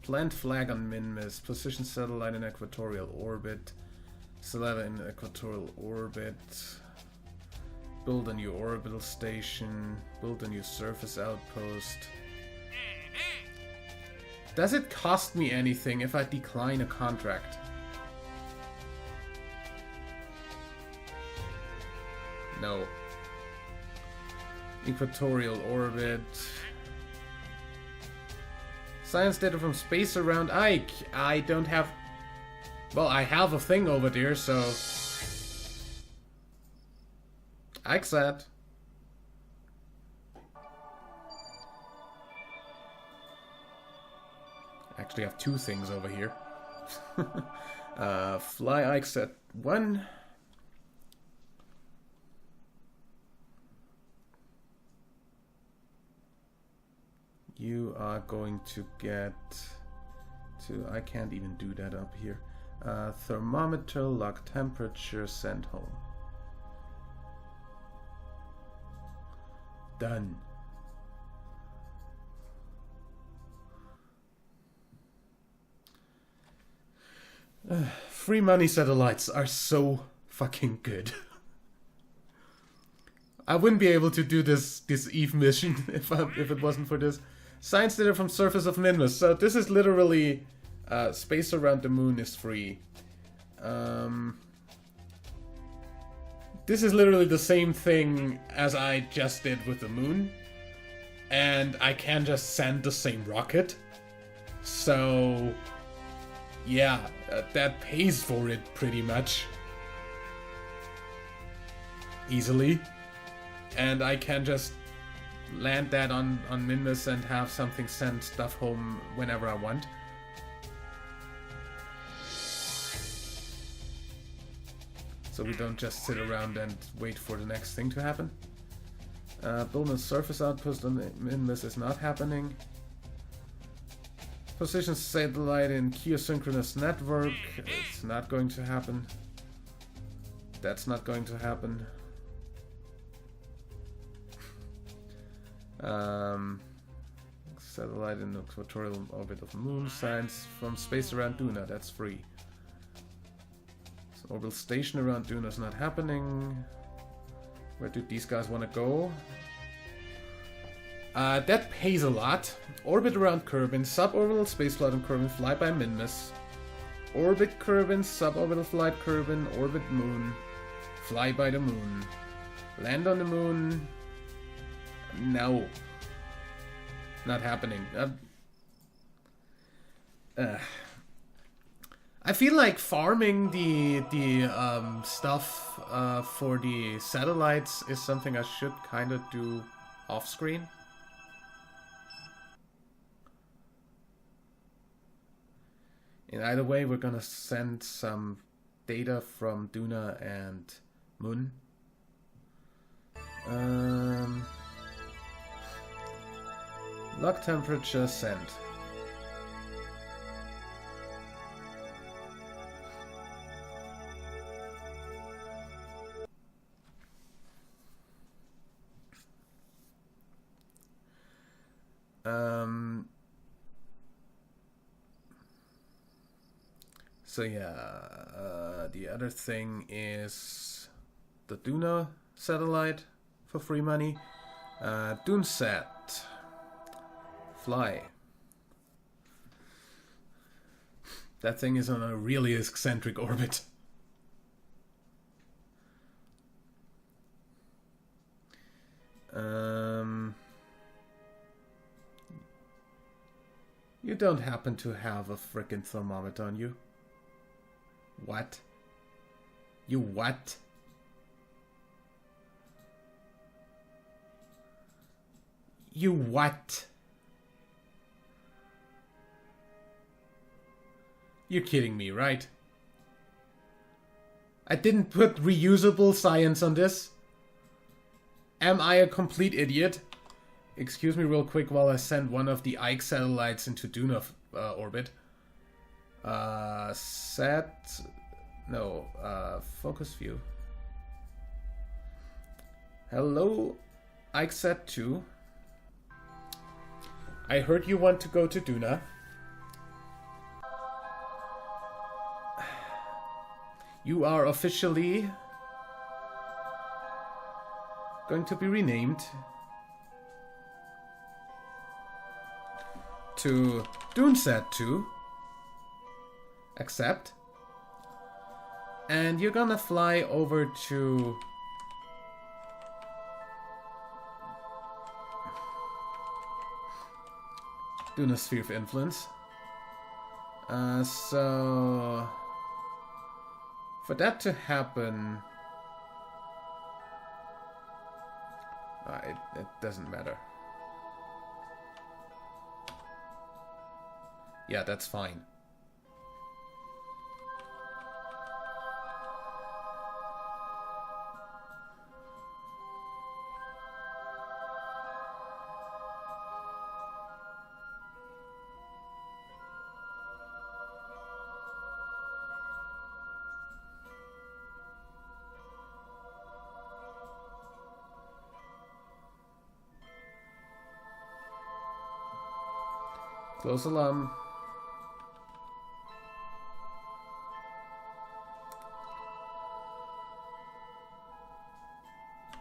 Plant flag on Minmus. Position satellite in equatorial orbit. Satellite in equatorial orbit. Build a new orbital station. Build a new surface outpost. Does it cost me anything if I decline a contract? No. Equatorial orbit. Science data from space around Ike. I don't have... Well, I have a thing over there, so... Ike's that. Actually, I have two things over here. Fly Ike's at 1. You are going to get to... I can't even do that up here. Thermometer, log temperature, send home. Done. Free money satellites are so fucking good. I wouldn't be able to do this Eve mission if it wasn't for this. Science data from surface of Minmus. So this is literally space around the moon is free. This is literally the same thing as I just did with the moon. And I can just send the same rocket. So yeah, that pays for it pretty much. Easily. And I can just land that on Minmus and have something send stuff home whenever I want. So we don't just sit around and wait for the next thing to happen. Build a surface outpost on Minmus is not happening. Position satellite in geosynchronous network. It's not going to happen. That's not going to happen. Satellite in the equatorial orbit of moon. Science from space around Duna. That's free. So orbital station around Duna is not happening. Where do these guys want to go? That pays a lot. Orbit around Kerbin, suborbital spaceflight on Kerbin, fly by Minmus. Orbit Kerbin, suborbital flight Kerbin, orbit moon, fly by the moon. Land on the moon. No. Not happening. I feel like farming the stuff for the satellites is something I should kind of do off screen. In either way, we're gonna send some data from Duna and Moon. Log temperature sent. So yeah, the other thing is the Duna satellite for free money. DuneSat. Fly. That thing is on a really eccentric orbit. You don't happen to have a frickin' thermometer on you? What? You what? You what? You're kidding me, right? I didn't put reusable science on this. Am I a complete idiot? Excuse me real quick while I send one of the Ike satellites into Duna orbit. Focus view. Hello, IkeSat 2. I heard you want to go to Duna. You are officially going to be renamed to Doomsat 2. Accept. And you're gonna fly over to Duna Sphere of Influence. So for that to happen, it doesn't matter. Yeah, that's fine. Close alarm.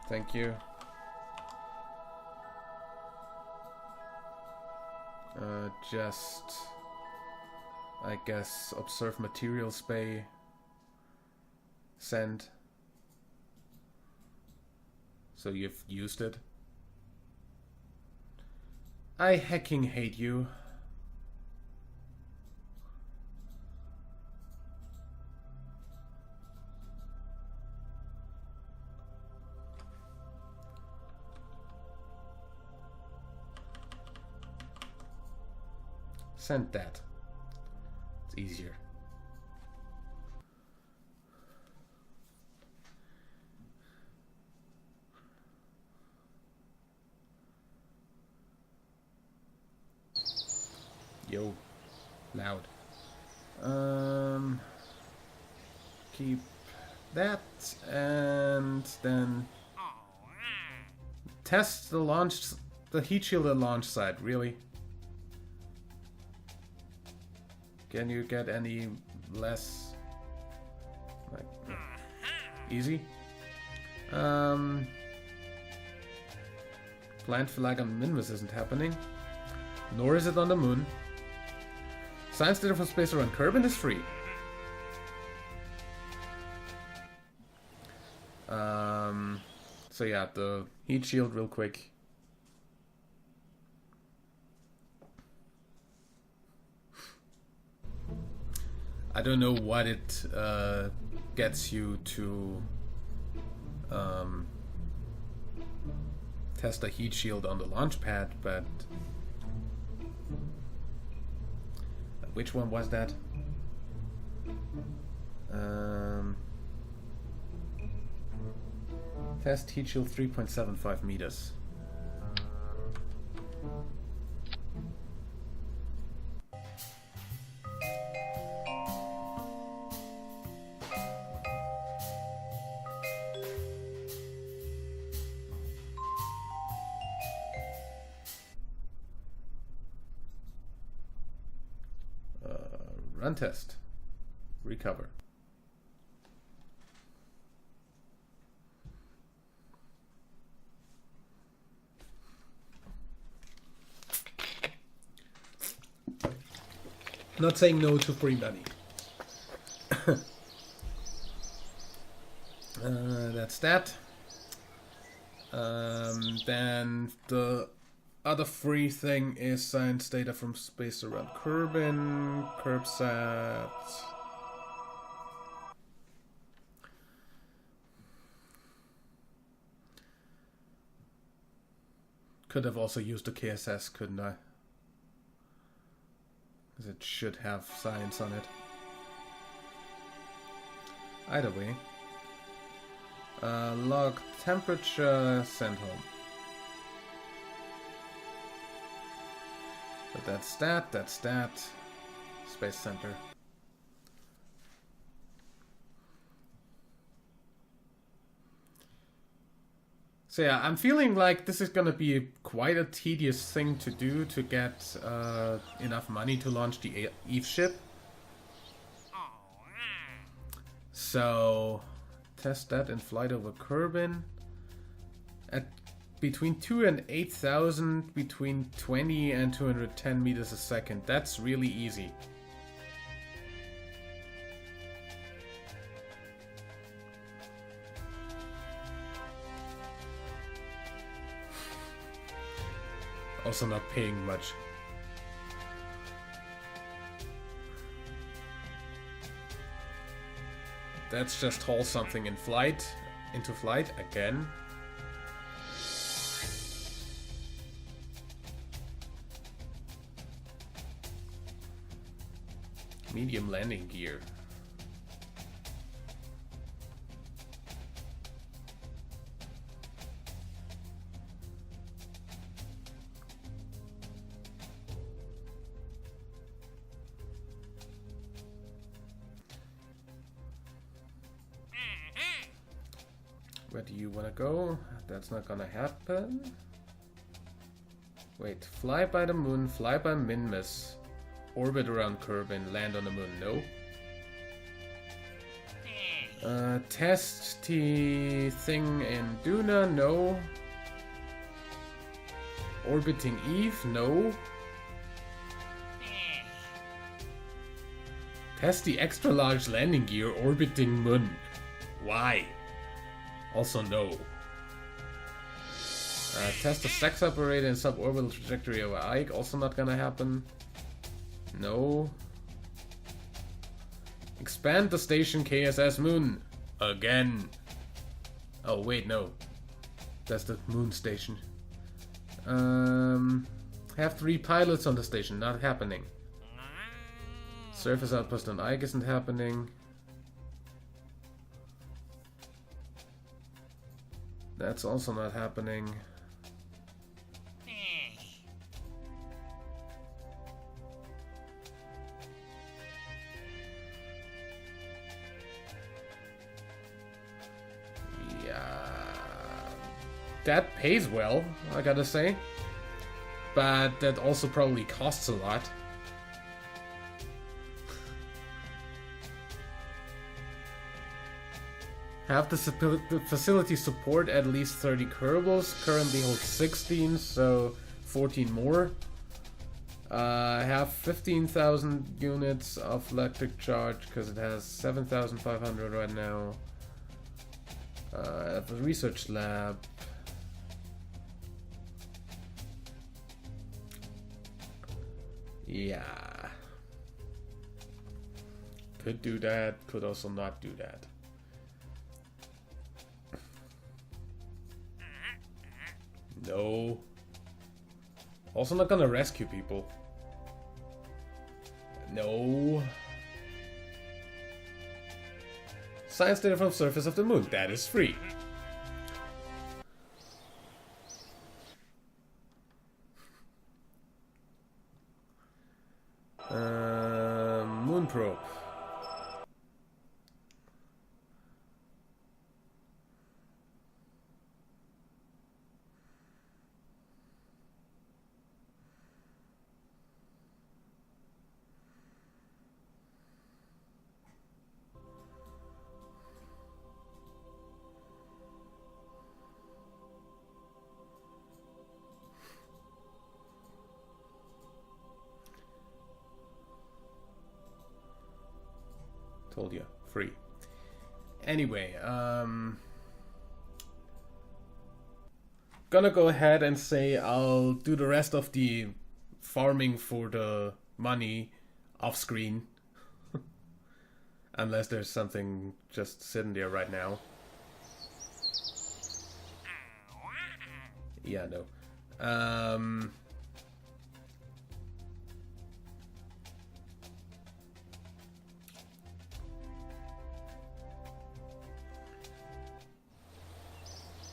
Thank you. Just, I guess, observe materials bay. Send. So you've used it. I hecking hate you. Send that. It's easier. Yo, loud. Keep that, and then test the heat shield at launch site. Really? Can you get any less like easy? Plant flag on Minmus isn't happening, nor is it on the moon. Science data from space around Kerbin is free. So yeah, the heat shield real quick. I don't know what it gets you to test a heat shield on the launch pad, but which one was that? Test heat shield 3.75 meters. Run test. Recover. Not saying no to free money. That's that. Then the other free thing is science data from space around Kerbin, Kerbsat. Could have also used the KSS, couldn't I? Because it should have science on it. Either way. Log temperature, send home. But that's that. Space Center. So yeah, I'm feeling like this is gonna be quite a tedious thing to do to get enough money to launch the Eve ship. So, test that in flight over Kerbin. At between 2 and 8,000, between 20 and 210 meters a second. That's really easy. Also not paying much. Let's just haul something in flight, into flight again. Medium landing gear. Where do you want to go? That's not gonna happen. Wait, fly by the moon, fly by Minmus, orbit around Kerbin, land on the moon, no. Test the thing in Duna, no. Orbiting Eve, no. Test the extra large landing gear orbiting Moon. Why? Also no. Test the sex operator in suborbital trajectory over Ike, also not gonna happen. No. Expand the station KSS Moon. Again. Oh wait, no. That's the moon station. Have 3 pilots on the station, not happening. Surface outpost on Ike isn't happening. That's also not happening. That pays well, I gotta say. But that also probably costs a lot. Have the facility support at least 30 Kerbals. Currently holds 16, so 14 more. Have 15,000 units of electric charge because it has 7,500 right now. Have a research lab. Yeah. Could do that, could also not do that. No. Also not gonna rescue people. No. Science data from surface of the moon. That is free. Moon probe. Told you, free. Anyway, gonna go ahead and say I'll do the rest of the farming for the money off screen. Unless there's something just sitting there right now. Yeah, no.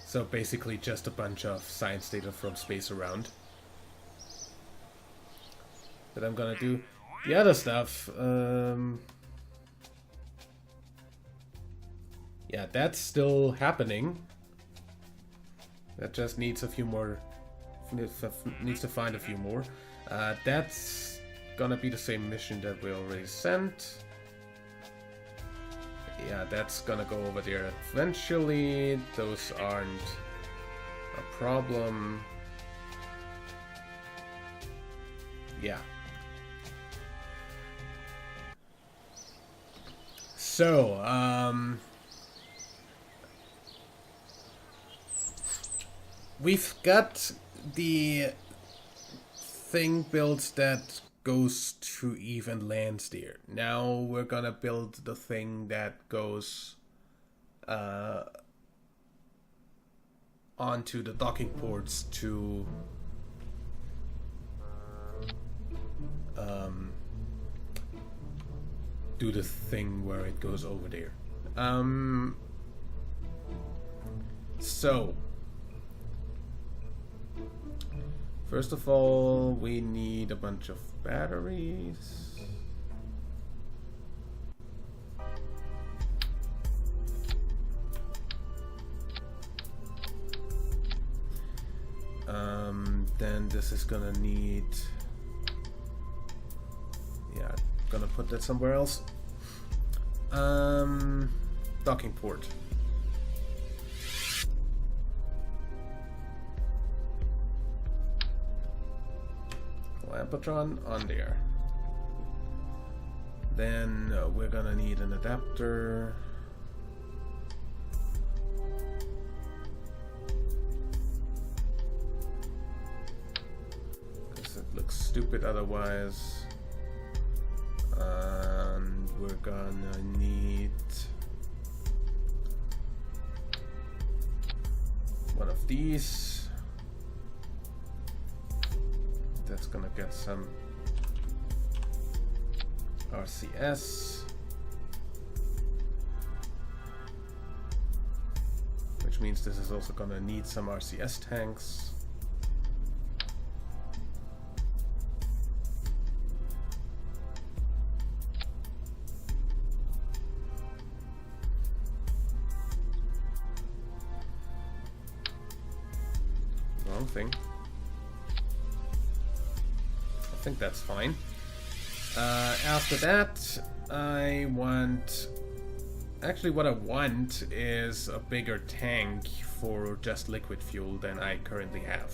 So basically just a bunch of science data from space around. But I'm gonna do the other stuff. Yeah, that's still happening. That just needs a few more. Needs to find a few more. That's gonna be the same mission that we already sent. Yeah, that's gonna go over there eventually. Those aren't a problem. Yeah. So, we've got the thing built that goes to even lands there. Now we're gonna build the thing that goes onto the docking ports to do the thing where it goes over there. So first of all, we need a bunch of batteries. Then this is gonna need... Yeah, gonna put that somewhere else. Docking port. Lampatron on there. Then we're gonna need an adapter. Because it looks stupid otherwise. And we're gonna need one of these. That's gonna get some RCS, which means this is also gonna need some RCS tanks. Wrong thing. I think that's fine. After that, I want... Actually, what I want is a bigger tank for just liquid fuel than I currently have.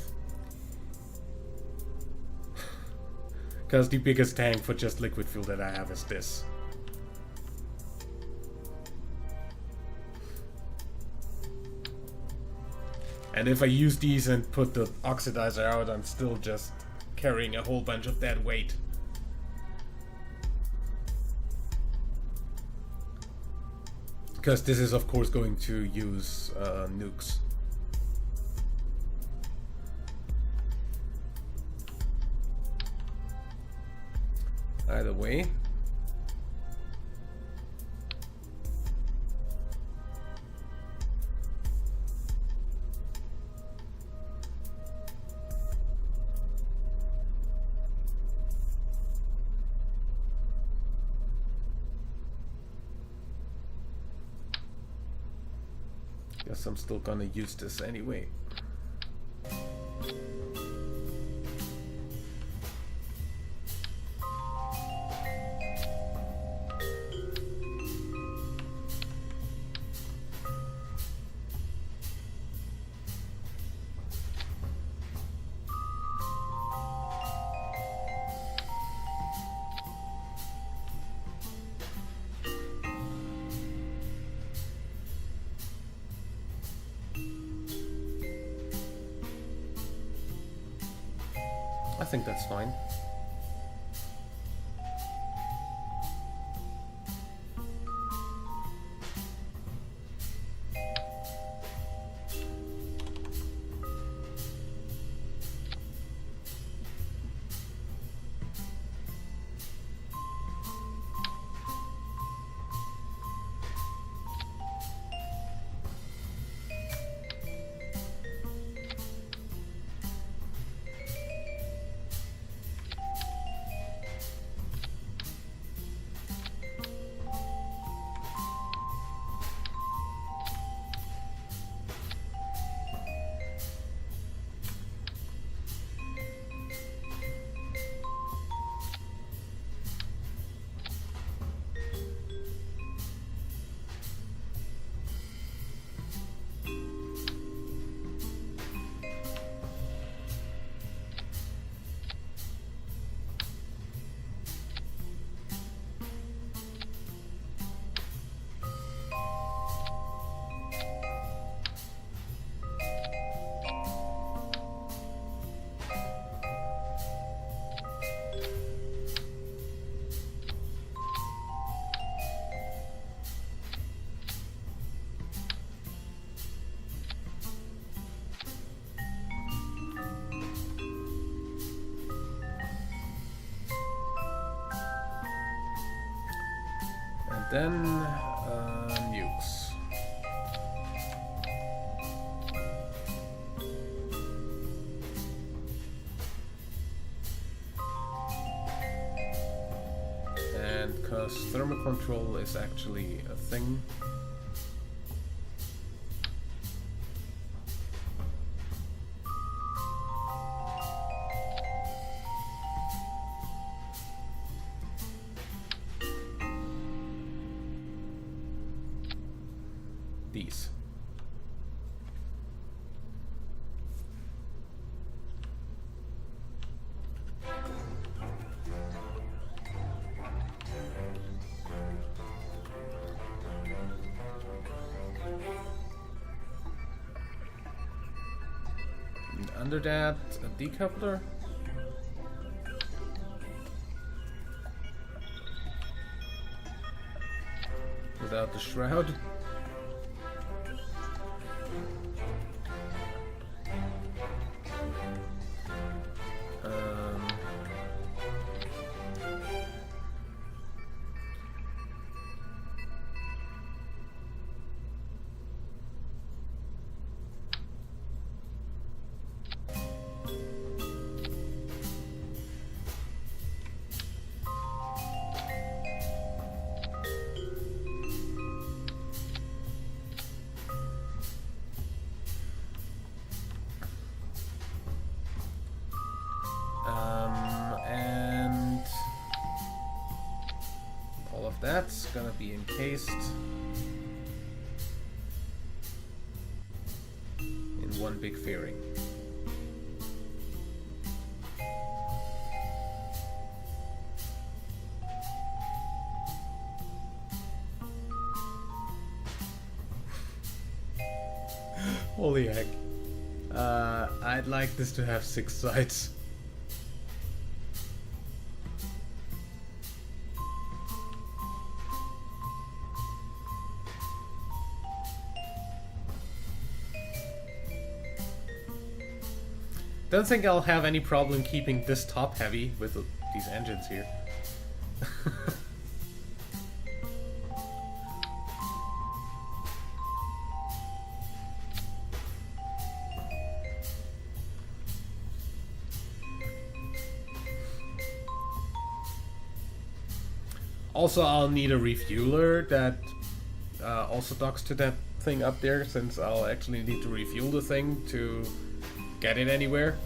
Because the biggest tank for just liquid fuel that I have is this. And if I use these and put the oxidizer out, I'm still just carrying a whole bunch of that weight. Because this is of course going to use nukes. Either way. Guess I'm still gonna use this anyway. I think that's fine. Then nukes. And because thermal control is actually a thing. These. And under that, a decoupler. Without the shroud. And all of that's gonna be encased in one big fairing. Holy heck. I'd like this to have 6 sides. Don't think I'll have any problem keeping this top heavy with these engines here. Also, I'll need a refueler that also docks to that thing up there, since I'll actually need to refuel the thing to get it anywhere.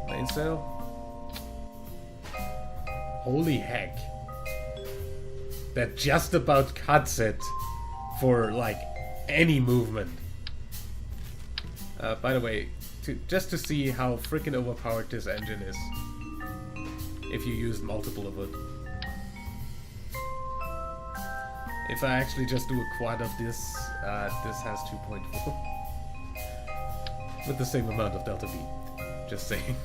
Mainsail. Holy heck. That just about cuts it for like any movement. By the way, just to see how freaking overpowered this engine is if you use multiple of it. If I actually just do a quad of this, this has 2.4 with the same amount of delta V. Just saying.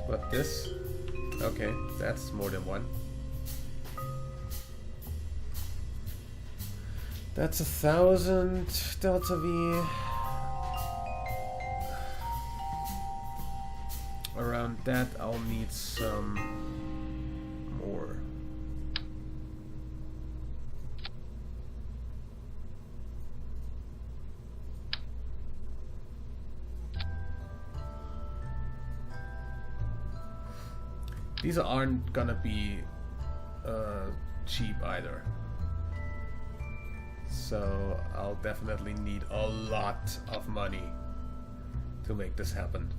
But this? Okay, that's more than one. That's 1,000 delta V. Around that, I'll need some more. These aren't gonna be cheap either. So I'll definitely need a lot of money to make this happen.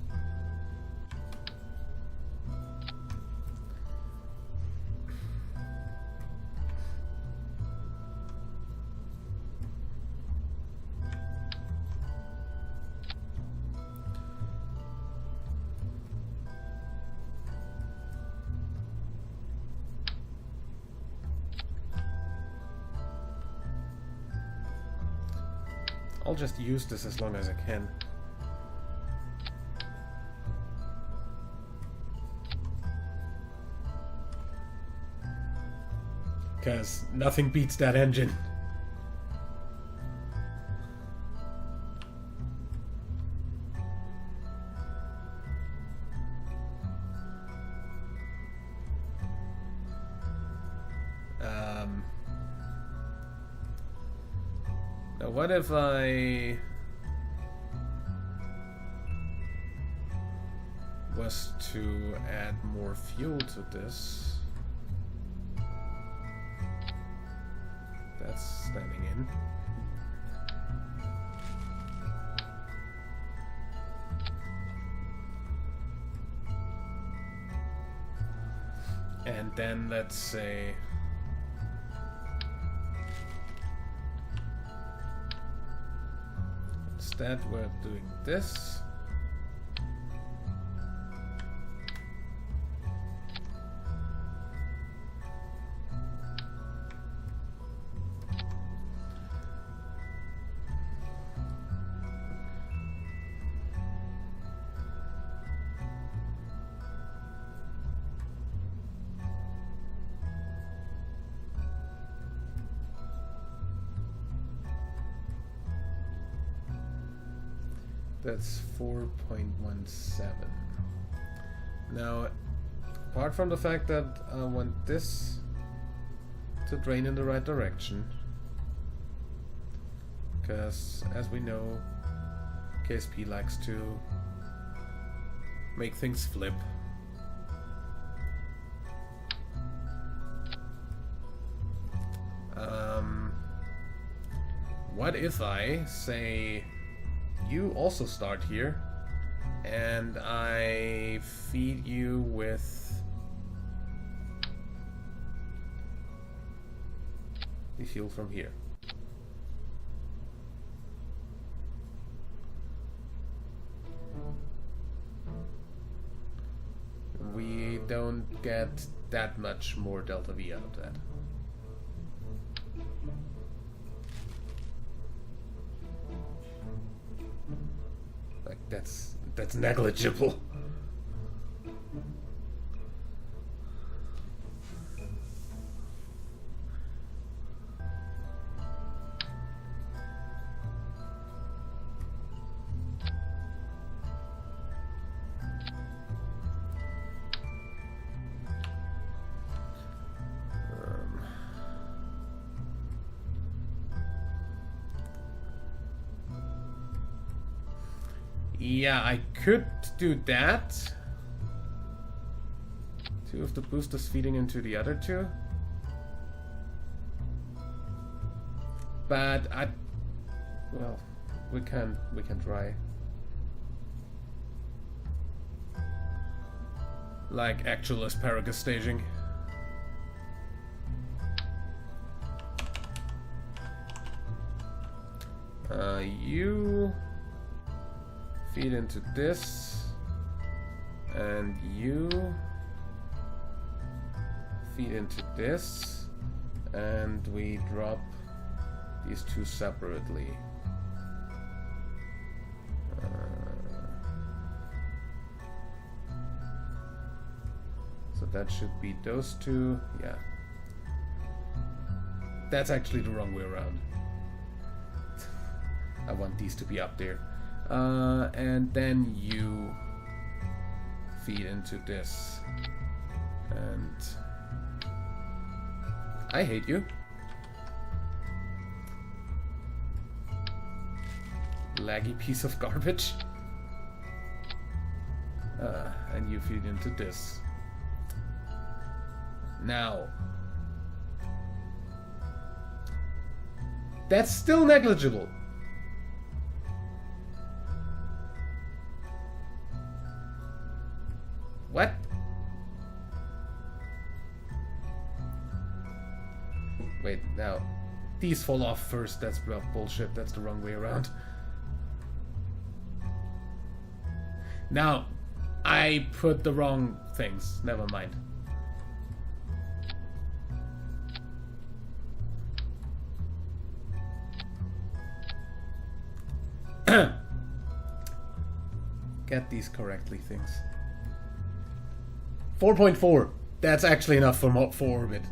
I'll just use this as long as I can. Because nothing beats that engine. Now what if I was to add more fuel to this? That's standing in. And then let's say instead we're doing this. That's 4.17. Now, apart from the fact that I want this to drain in the right direction, because as we know, KSP likes to make things flip. What if I say you also start here, and I feed you with the fuel from here? We don't get that much more delta V out of that. Like that's negligible. Yeah, I could do that. Two of the boosters feeding into the other two. But well, we can try. Like actual asparagus staging. You feed into this, and you feed into this, and we drop these two separately. So that should be those two. Yeah, that's actually the wrong way around. I want these to be up there. And then you feed into this. And I hate you. Laggy piece of garbage. And you feed into this. Now, that's still negligible. What? Wait, now these fall off first. That's bullshit. That's the wrong way around. Now, I put the wrong things. Never mind. Get these correctly, things. 4.4. That's actually enough for orbit.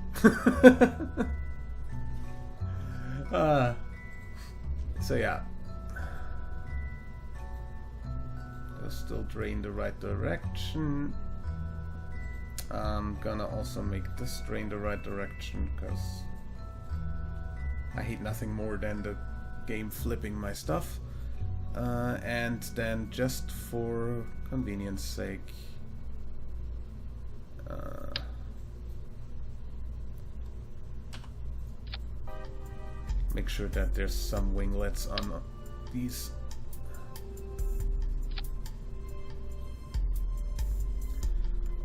So yeah. Those still drain the right direction. I'm gonna also make this drain the right direction, because I hate nothing more than the game flipping my stuff. And then just for convenience sake, make sure that there's some winglets on these.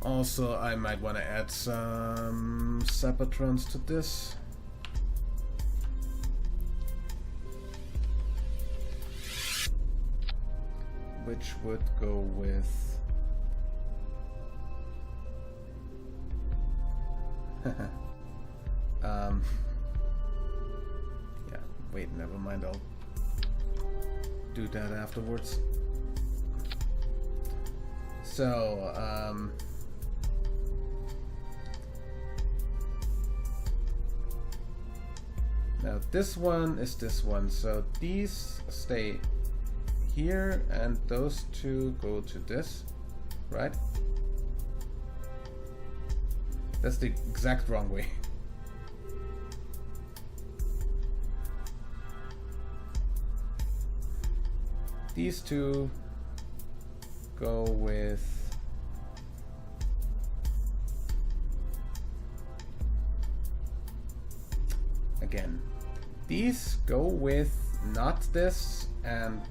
Also, I might want to add some Sapatrons to this. Which would go with... yeah, wait, never mind, I'll do that afterwards. So, now this one is this one, so these stay here and those two go to this, right? That's the exact wrong way. These two go with... Again, these go with not this and...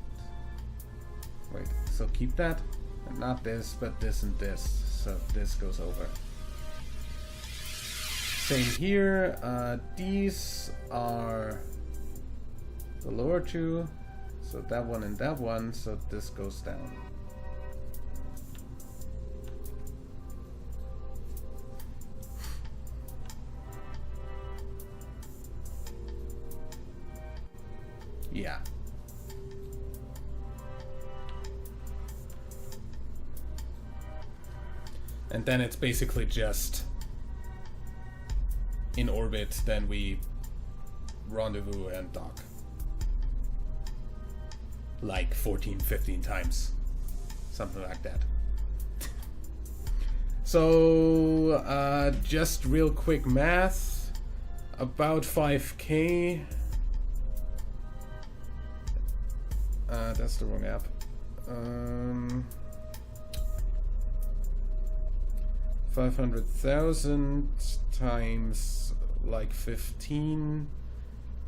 Wait, so keep that, and not this, but this and this, so this goes over. Same here, these are the lower two, so that one and that one, so this goes down. Yeah. And then it's basically just in orbit, then we rendezvous and dock. Like 14, 15 times. Something like that. So, just real quick math. About 5K. That's the wrong app. 500,000 times like 15.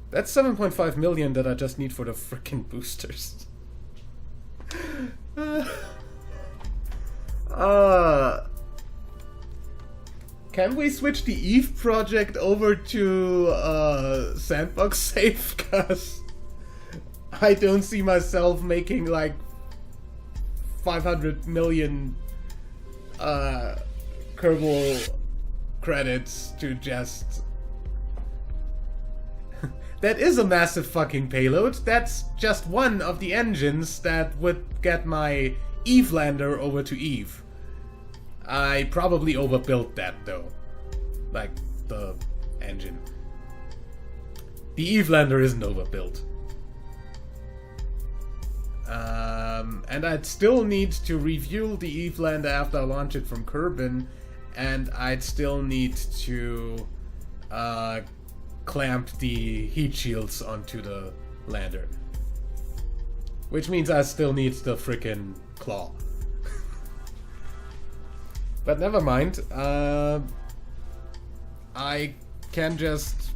That's 7.5 million that I just need for the frickin' boosters. Can we switch the Eve project over to Sandbox Safe? Cause I don't see myself making like 500 million Kerbal credits to just... That is a massive fucking payload. That's just one of the engines that would get my Eve lander over to Eve. I probably overbuilt that though. Like, the engine. The Eve lander isn't overbuilt. And I'd still need to refuel the Eve lander after I launch it from Kerbin, and I'd still need to clamp the heat shields onto the lander. Which means I still need the frickin' claw. But never mind. I can just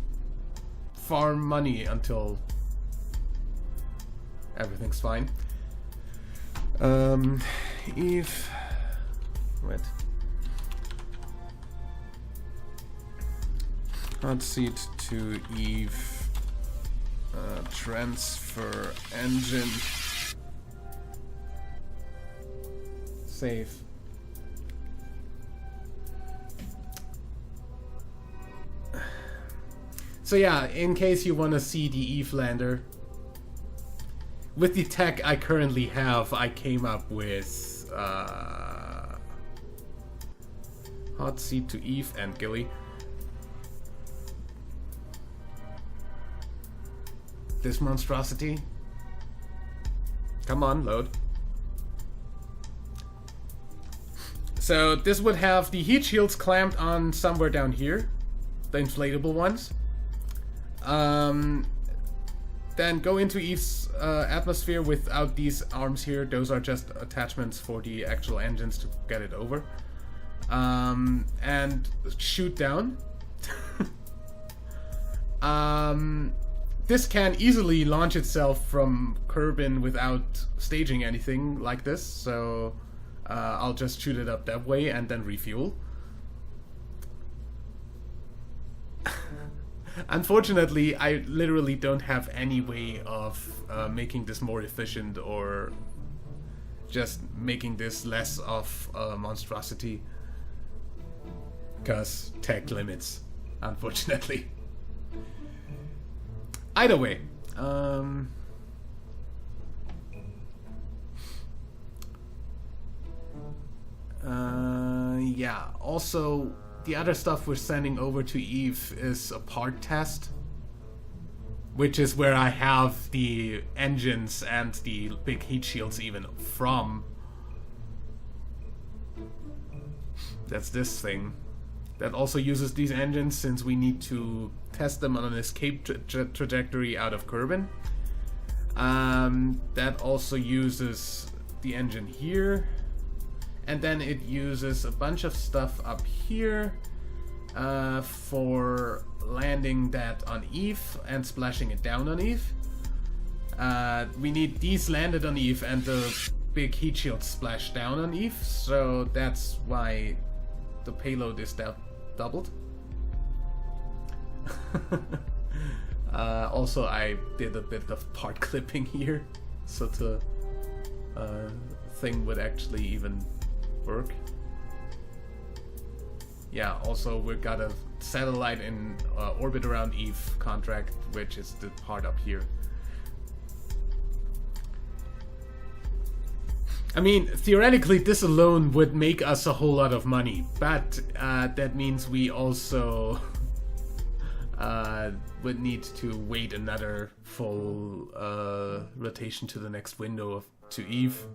farm money until everything's fine. Eve... Wait. Hot seat to Eve. Transfer engine. Save. So yeah, in case you want to see the Eve lander, with the tech I currently have, I came up with Hot seat to Eve and Gilly. This monstrosity. Come on, load. So this would have the heat shields clamped on somewhere down here. The inflatable ones. Then go into Eve's atmosphere without these arms here. Those are just attachments for the actual engines to get it over. And shoot down. This can easily launch itself from Kerbin without staging anything like this, so I'll just shoot it up that way and then refuel. Unfortunately, I literally don't have any way of making this more efficient or just making this less of a monstrosity. Because tech limits, unfortunately. Either way, yeah, also the other stuff we're sending over to Eve is a part test, which is where I have the engines and the big heat shields even from. That's this thing. That also uses these engines since we need to test them on an escape trajectory out of Kerbin. That also uses the engine here. And then it uses a bunch of stuff up here for landing that on Eve and splashing it down on Eve. We need these landed on Eve and the big heat shield splashed down on Eve, so that's why the payload is doubled. Also, I did a bit of part clipping here, so the thing would actually even work. Yeah, also we got a satellite in orbit around Eve contract, which is the part up here. I mean, theoretically, this alone would make us a whole lot of money, but that means we also would need to wait another full rotation to the next window to Eve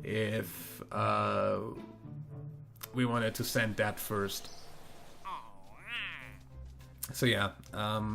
if we wanted to send that first. So yeah,